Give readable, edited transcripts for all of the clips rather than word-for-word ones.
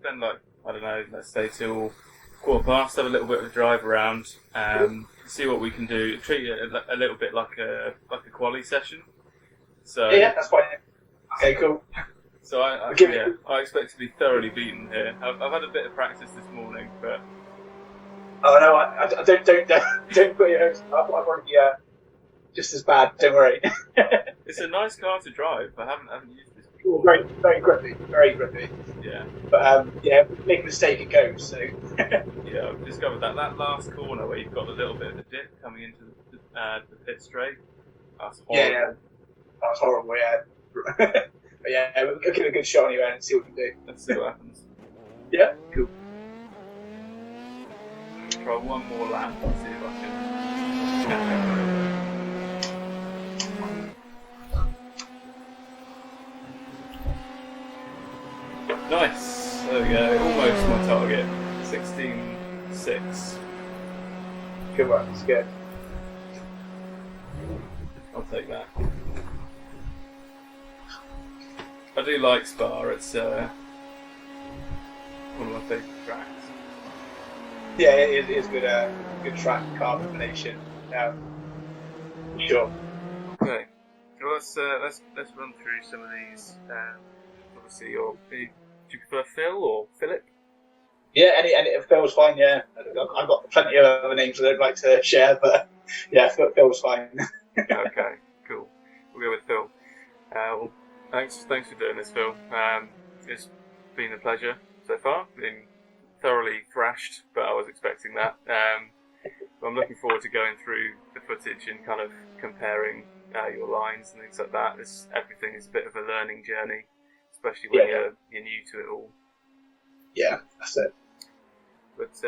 spend like, I don't know, let's say till 1:15, have a little bit of a drive around, see what we can do. Treat it a little bit like a quali session. So Yeah, that's fine. Okay, cool. So I expect to be thoroughly beaten here. I've had a bit of practice this morning, but oh no, I don't put your hopes up. I've already just as bad. Don't worry. It's a nice car to drive. I haven't used this Cool, before. very grippy. Yeah. But make a mistake, it goes. So yeah, I've discovered that last corner where you've got a little bit of a dip coming into the pit straight. That's horrible. Yeah, that was horrible. Yeah. But yeah, we'll give it a good shot anyway and see what we can do. Let's see what happens. Yeah, cool. Try one more lap and see if I can. Nice. There we go. Almost my target. 16.6. Good work. It's good. I'll take that. I do like Spa. It's one of my favourite tracks. Yeah, it is good. Good track car combination. For sure. Okay. Well, let's run through some of these. Obviously, do you prefer Phil or Philip? Yeah, any Phil's fine. Yeah, I've got plenty of other names I don't like to share, but yeah, Phil's fine. Okay, cool. We'll go with Phil. Well, thanks for doing this, Phil. It's been a pleasure so far. Been thoroughly thrashed, but I was expecting that. I'm looking forward to going through the footage and kind of comparing your lines and things like that. Everything is a bit of a learning journey, especially when you're new to it all. Yeah, that's it. But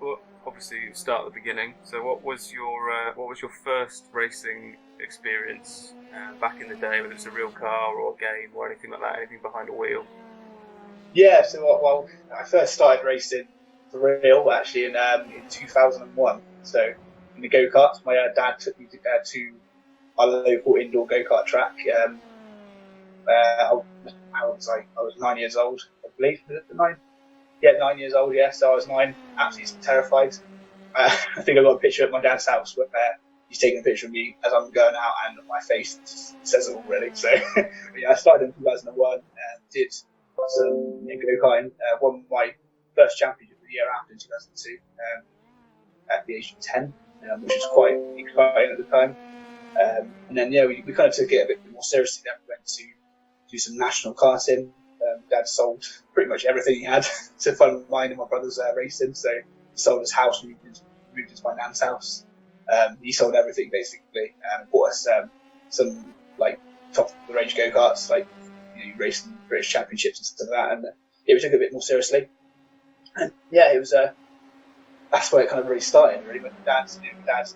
well, obviously you start at the beginning. So what was your first racing experience back in the day, whether it's a real car or a game or anything like that, anything behind a wheel? Yeah, so well, I first started racing for real actually in 2001. So in the go-karts, my dad took me to our local indoor go-kart track. How old was I? I was 9 years old, I believe. Was it 9? Yeah, 9 years old. Yeah, so I was 9, absolutely terrified. I think I got a picture at my dad's house where he's taking a picture of me as I'm going out, and my face just says it all really. So yeah, I started in 2001 and did some go-karting. Won my first championship the year after in 2002 at the age of 10, which was quite exciting at the time. And then we kind of took it a bit more seriously. Then we went to do some national karting. Dad sold pretty much everything he had to fund mine and my brother's racing. So he sold his house, moved into my nan's house. He sold everything basically, and bought us some like top of the range go karts, like racing British Championships and stuff like that. And we took it a bit more seriously. And yeah, it was that's where it kind of really started. Really, when Dad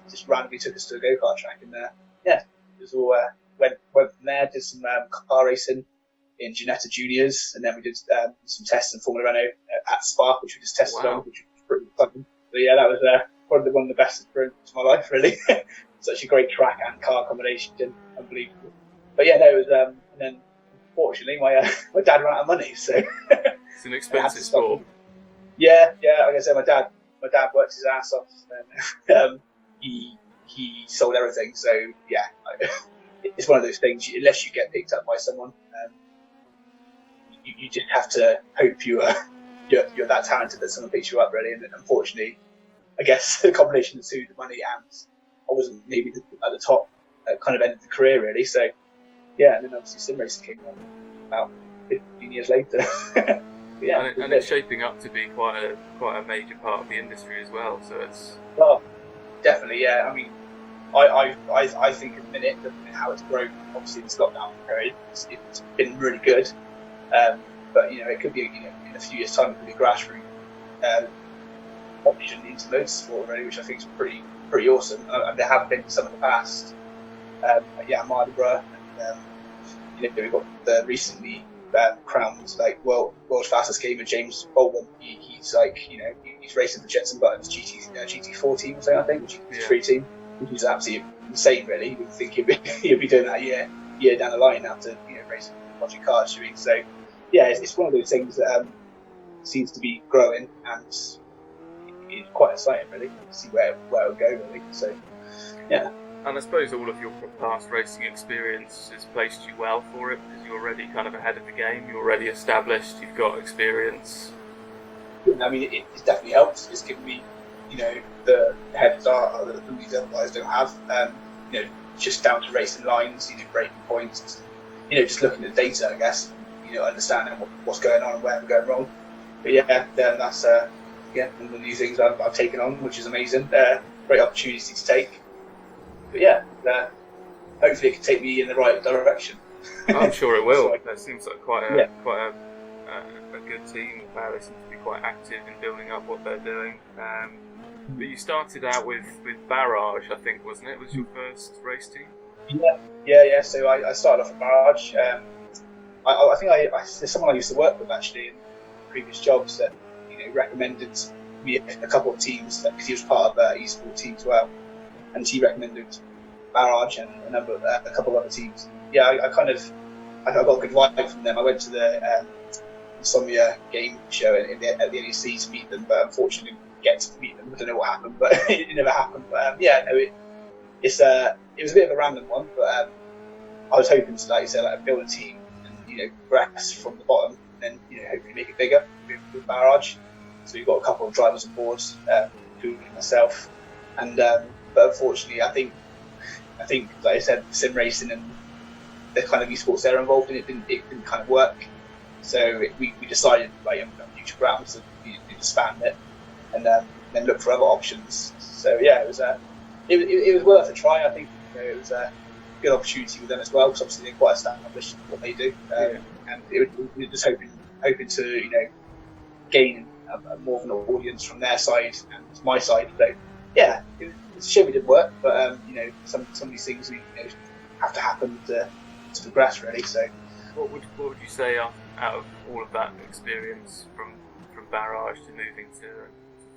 just randomly took us to a go kart track, and it was all went from there. Did some car racing in Ginetta Juniors, and then we did some tests in Formula Renault at Spa, which we just tested on, which was pretty fun. So yeah, that was probably one of the best experiences of my life, really. Such a great track and car combination, unbelievable. But yeah, no, it was. And then unfortunately, my dad ran out of money, so it's an expensive sport. Yeah, like I said, my dad worked his ass off, and he sold everything. So yeah, it's one of those things. Unless you get picked up by someone, you just have to hope you're that talented that someone picks you up, really. And unfortunately, I guess the combination of the two, the money and I wasn't maybe at the top, kind of ended the career really. So yeah, and then obviously sim racing came on about 15 years later. Yeah, and it's shaping up to be quite a major part of the industry as well. So it's definitely, yeah. I mean, I think at the minute how it's grown. Obviously, this lockdown period, it's been really good. But it could be in a few years' time, it could be a grassroots option into motorsport already, which I think is pretty awesome. And there have been some in the past. Marlborough, and we've got the recently crowned like world's fastest gamer James Baldwin. He's like he's racing the Jetson Buttons GT4 team or something, I think, which is the free team, which is absolutely insane. Really, you would think he'd be doing that a year down the line after racing project car shooting. So yeah, it's one of those things that seems to be growing, and it's quite exciting really to see where it'll go really. So yeah. And I suppose all of your past racing experience has placed you well for it, because you're already kind of ahead of the game, you're already established, you've got experience. I mean, it definitely helps. It's given me, the head start that these other guys don't have. Just down to racing lines, breaking points, just looking at data, I guess, understanding what's going on and where I'm going wrong. But yeah, then that's one of the new things I've taken on, which is amazing. Great opportunity to take. But yeah, hopefully it can take me in the right direction. I'm sure it will. That seems like quite a good team. They seem to be quite active in building up what they're doing. But you started out with Barrage, I think, wasn't it? Was your first race team? Yeah. So I started off at Barrage. I think there's someone I used to work with actually in previous jobs that recommended me a couple of teams, because he was part of the esports team as well, and he recommended Barrage and a couple of other teams. Yeah, I got a good vibe from them. I went to the Insomnia game show at the NEC to meet them, but unfortunately didn't get to meet them. I don't know what happened, but it never happened. But it was a bit of a random one, but I was hoping to, like you said, build a team and progress from the bottom, and then hopefully make it bigger with Barrage. So we've got a couple of drivers on board, including myself, and but unfortunately, I think, like I said, sim racing and the kind of esports they're involved in, it didn't kind of work. So we decided, like, on future grounds, to disband it and then look for other options. So yeah, it was worth a try. I think it was a good opportunity with them as well, because obviously they're quite established in what they do, and we were just hoping to gain more of an audience from their side and my side. So yeah, it's a shame it didn't work, but some of these things have to happen to progress really. So what would you say out of all of that experience from Barrage to moving to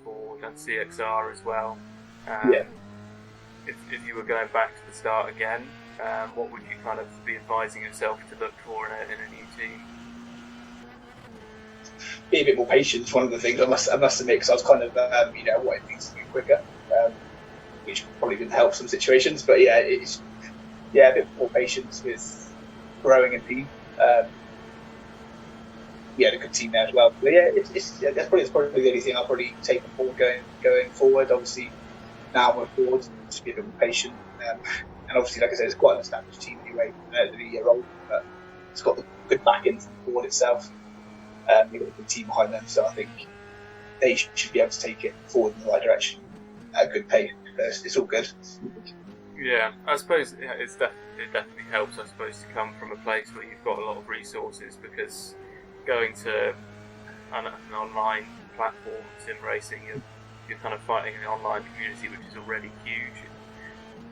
Ford and CXR as well? If you were going back to the start again, what would you kind of be advising yourself to look for in a new team? Be a bit more patient. One of the things I must admit, because I was kind of wanting things to move quicker, which probably didn't help some situations. But yeah, a bit more patience with growing a team. We had a good team there as well. But yeah, that's probably the only thing I'll probably take on board going forward. Obviously, now we're forward, just be a bit more patient. And obviously, like I said, it's quite an established team anyway, the year old, but it's got the good backing from the board itself. We've got a good team behind them, so I think they should be able to take it forward in the right direction at a good pace. It's all good. Yeah, I suppose it definitely helps, I suppose, to come from a place where you've got a lot of resources, because going to an online platform, sim racing, you're kind of fighting an online community which is already huge.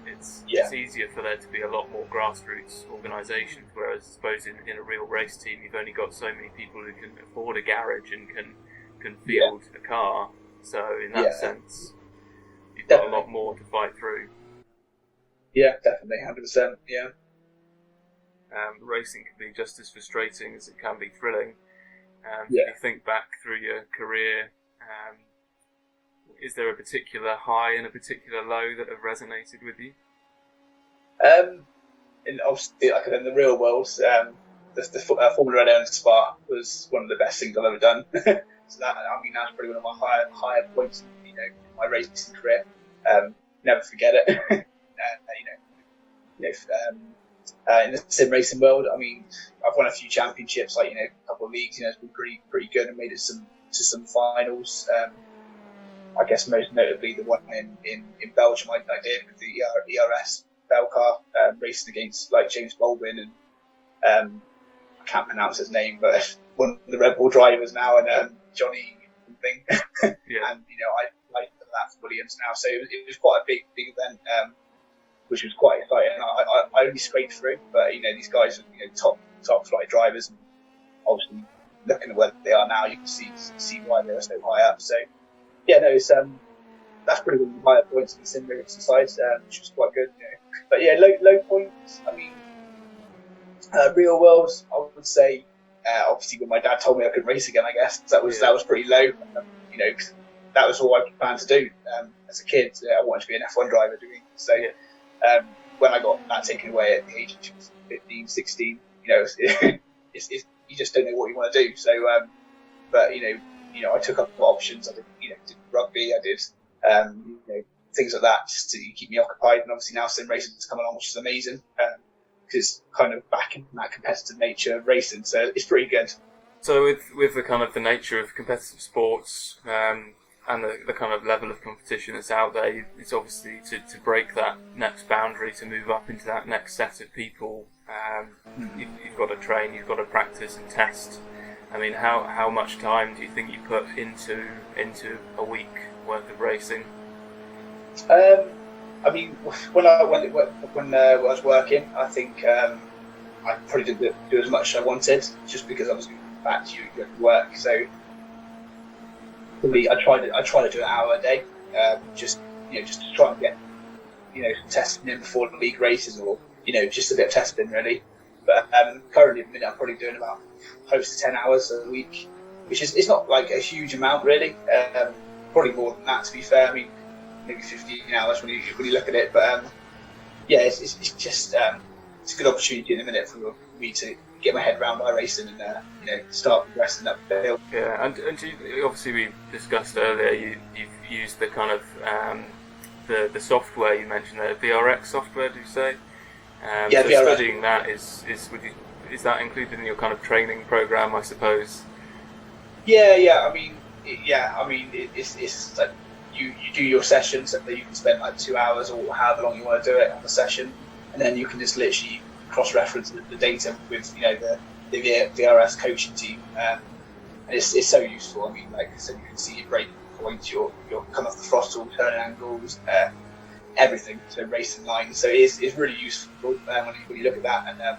It's easier for there to be a lot more grassroots organisations, whereas I suppose in a real race team you've only got so many people who can afford a garage and can field a car. So in that sense, you've got a lot more to fight through. Yeah, definitely, 100%. Yeah. Racing can be just as frustrating as it can be thrilling. If you think back through your career, is there a particular high and a particular low that have resonated with you? And obviously, like in the real world, the Formula Red and Spa was one of the best things I've ever done. So that's probably one of my higher points, in my racing career. Never forget it. In the sim racing world, I've won a few championships, like a couple of leagues. It's been pretty good, and made it to some finals. I guess most notably the one in Belgium I did with the ERS Bell car, racing against like James Baldwin and I can't pronounce his name, but one of the Red Bull drivers now, and Johnny something. And I like that for Williams now, so it was quite a big event. Which was quite exciting. I only scraped through, but these guys are top flight drivers, and obviously looking at where they are now, you can see why they were so high up. So it's that's pretty one of the higher points in the sim racing side, which was quite good. But low points. Real world, I would say obviously when my dad told me I could race again, I guess that was pretty low. You know, that was all I planned to do as a kid. I wanted to be an F1 driver doing so. When I got that taken away at the age of 15, 16, you know, you just don't know what you want to do. So, but you know, I took up options. I did, did rugby. I did, things like that just to keep me occupied. And obviously now sim racing has come along, which is amazing because kind of back in that competitive nature of racing. So it's pretty good. So with the kind of the nature of competitive sports and the kind of level of competition that's out there, it's obviously to break that next boundary, to move up into that next set of people. You've got to train, you've got to practice and test. I mean, how much time do you think you put into a week worth of racing? I mean, when I was working, I think I probably didn't do as much as I wanted, just because I was going back to work. So for me, I try to do an hour a day, just to try and get some testing in before the league races, or just a bit of testing really. But currently, at the minute, I'm probably doing about close to 10 hours a week, which is, it's not like a huge amount really. Probably more than that, to be fair. I mean, maybe 15 hours when you look at it. But it's just it's a good opportunity in a minute for me to get my head around my racing and start progressing up the hill. Yeah, and obviously we discussed earlier you've used the kind of the software you mentioned there, VRX software, did you say? Yeah, so VRX. Studying that is that included in your kind of training program, I suppose? Yeah. I mean, it's like you do your sessions, so that you can spend like 2 hours or however long you want to do it on the session, and then you can just literally cross-reference the data with the VRS coaching team, and it's so useful. I mean, like, so you can see your breaking points, your come off the throttle, turning angles, everything. So racing lines. So it's really useful when you look at that, and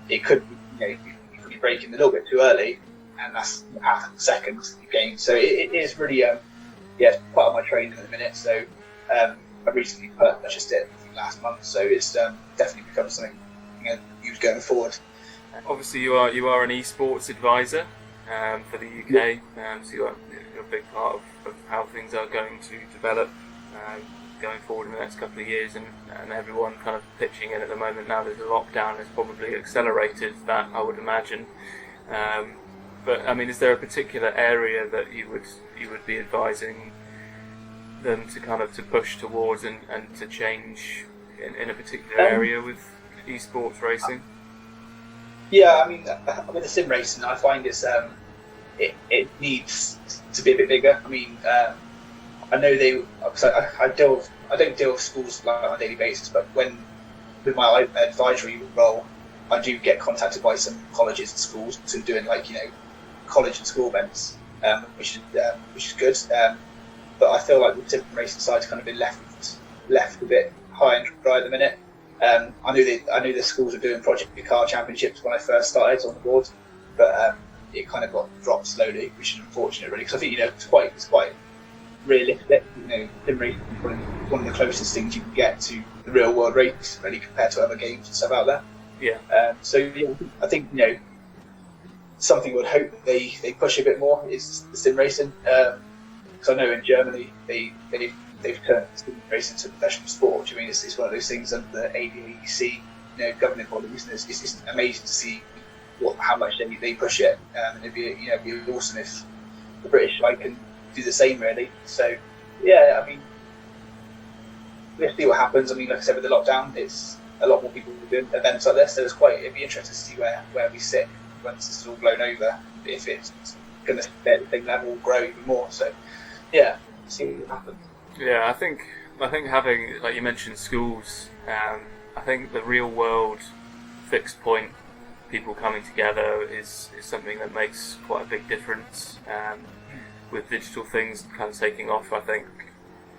it could you could be braking a little bit too early, and that's half a second you gain. So it is really it's part of my training at the minute. So I recently purchased it last month, so it's definitely become something used going forward. Obviously, you are an esports advisor for the UK, so you're a big part of how things are going to develop going forward in the next couple of years, and everyone kind of pitching in at the moment. Now there's a lockdown has probably accelerated that, I would imagine. But I mean, is there a particular area that you would be advising them to push towards and to change in a particular area with esports racing? Yeah, I mean, with the sim racing, I find it needs to be a bit bigger. I mean, I know I don't deal with schools like on a daily basis, but with my advisory role, I do get contacted by some colleges and schools to doing college and school events, which is good. But I feel like the sim racing side's kind of been left a bit high and dry at the minute. I knew the schools were doing Project Car Championships when I first started on the board, but it kind of got dropped slowly, which is unfortunate, really, because I think it's quite realistic. Sim racing is probably one of the closest things you can get to the real world race, really, compared to other games and stuff out there. Yeah. I think something I would hope they push a bit more is the sim racing, because I know in Germany they've turned sim racing into a professional sport. Which, I mean, it's one of those things under the ADAC, governing bodies, and it's amazing to see how much they push it. And it'd be awesome if the British can do the same, really. So yeah, I mean, let's see what happens. I mean, like I said, with the lockdown, it's a lot more people doing events like this. So it'd be interesting to see where we sit once this is all blown over. If it's going to stay at the same level, grow even more. So yeah, see what happens. Yeah, I think having, like you mentioned, schools. I think the real world fixed point, people coming together, is something that makes quite a big difference. With digital things kind of taking off, I think,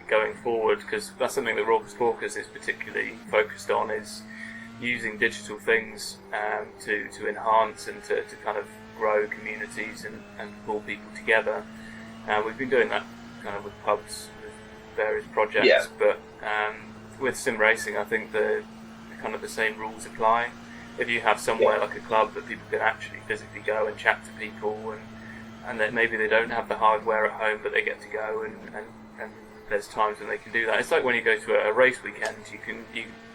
going forward, because that's something that Raucus Caucus is particularly focused on, is using digital things to enhance and to kind of grow communities and pull people together. We've been doing that kind of with pubs, with various projects, but with sim racing, I think the kind of the same rules apply. if you have somewhere like a club that people can actually physically go and chat to people, and that maybe they don't have the hardware at home, but they get to go and there's times when they can do that. It's like when you go to a race weekend,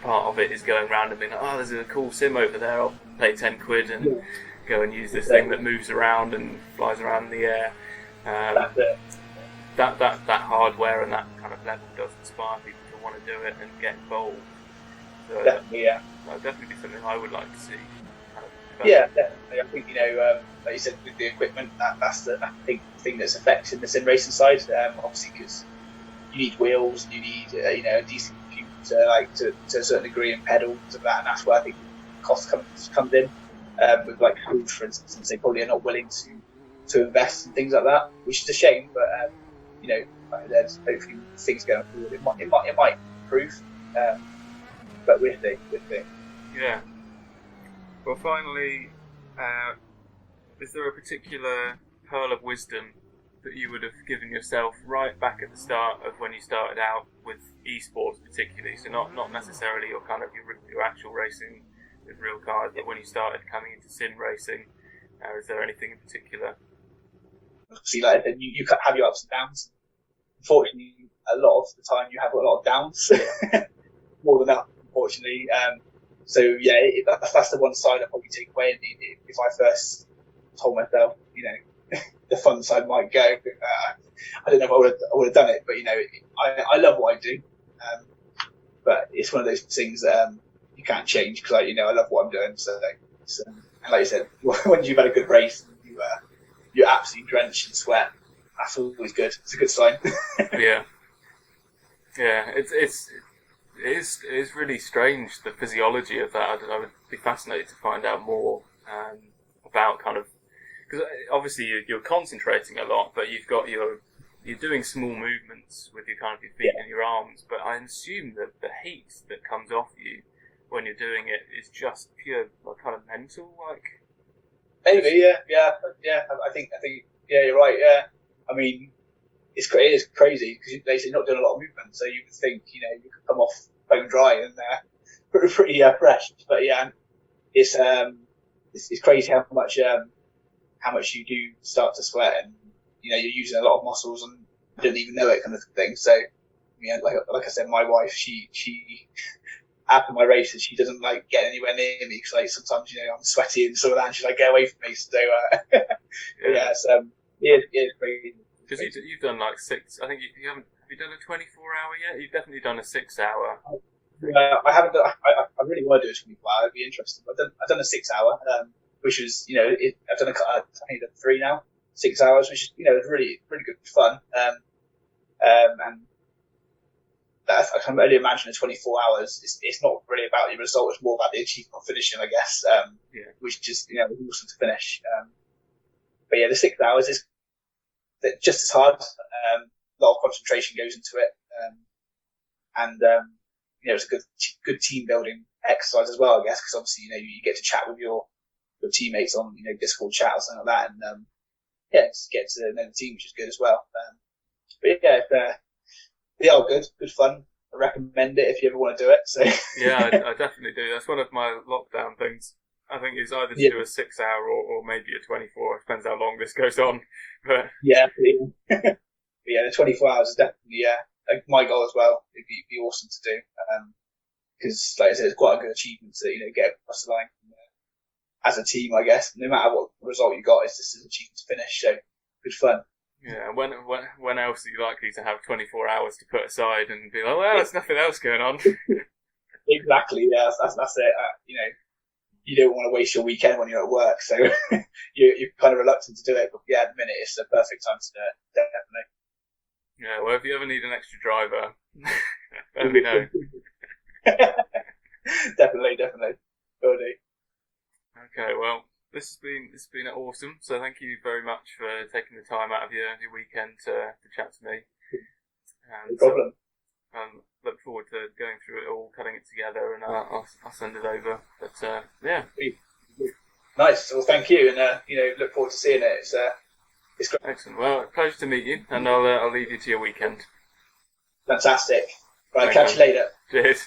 part of it is going around and being like, oh, there's a cool sim over there, I'll pay 10 quid and go and use this thing that moves around and flies around in the air. That hardware and that kind of level does inspire people to want to do it and get involved. So Definitely, yeah. That'd definitely be something I would like to see. Yeah, definitely. I think, like you said, with the equipment, that's the big thing that's affecting the sim racing side. Obviously, because you need wheels, you need a decent computer, like to a certain degree, and pedals and that, and that's where I think cost comes in. With like schools, for instance, they probably are not willing to invest in things like that, which is a shame. But like there's hopefully things going forward. It might improve, but we'll see. Yeah. Well, finally, is there a particular pearl of wisdom that you would have given yourself right back at the start of when you started out with esports, particularly? So not necessarily your actual racing with real cars, but when you started coming into sim racing, is there anything in particular? See, like I said, you have your ups and downs. Unfortunately, a lot of the time you have a lot of downs, more than that, unfortunately. So yeah, that's the one side I probably take away. If I first told myself, the fun side might go, I don't know if I would have done it, but I love what I do. But it's one of those things that you can't change because I love what I'm doing. So and like you said, when you've had a good race, you're absolutely drenched in sweat. That's always good. It's a good sign. Yeah. It's really strange, the physiology of that. I would be fascinated to find out more about kind of, because obviously you're concentrating a lot, but you're doing small movements with your feet and your arms. But I assume that the heat that comes off you when you're doing it is just pure kind of mental, like. Maybe, yeah. I think, yeah, you're right. Yeah, I mean, it is crazy because they're not doing a lot of movement, so you would think you could come off bone dry and pretty fresh. But yeah, it's crazy how much you do start to sweat, and you're using a lot of muscles and you don't even know it, kind of thing. So like I said, my wife, she after my races, she doesn't like get anywhere near me because sometimes I'm sweaty and sort of that, and she's like, get away from me. So it's crazy. Because you've done like 6. I think you haven't. Have you done a 24-hour yet? You've definitely done a 6-hour. I haven't done. I really want to do a 24-hour. It'd be interesting. I've done a 6-hour, which was I've done I think I've done 3 now, 6 hours, which is it's really good fun. And I can only imagine in 24 hours. It's not really about the result. It's more about the achievement of finishing, I guess. Which is awesome to finish. But yeah, the 6 hours is just as hard. A lot of concentration goes into it, and it's a good team building exercise as well, I guess, because obviously you get to chat with your teammates on Discord chat or something like that, and just get to know the team, which is good as well. But yeah, they are good fun. I recommend it if you ever want to do it. So yeah, I definitely do. That's one of my lockdown things. I think it's either to do a 6-hour or maybe a 24. It depends how long this goes on. But the 24 hours is definitely my goal as well. It'd be awesome to do because, like I said, it's quite a good achievement to get across the line as a team. I guess no matter what result you got, it's just an achievement to finish. So good fun. Yeah, when else are you likely to have 24 hours to put aside and be like, well, there's nothing else going on? Exactly. Yeah, that's it. You don't want to waste your weekend when you're at work, so you're kind of reluctant to do it. But yeah, at the minute, it's the perfect time to do it, definitely. Yeah, well, if you ever need an extra driver, let me know. Definitely. Will do. Okay, well, this has been awesome. So thank you very much for taking the time out of your weekend to chat to me. No problem. Look forward to going through it all, cutting it together, and I'll send it over. But yeah, nice. Well, thank you, and look forward to seeing it. It's great. Excellent. Well, pleasure to meet you, and I'll leave you to your weekend. Fantastic. Right, catch you later. Cheers.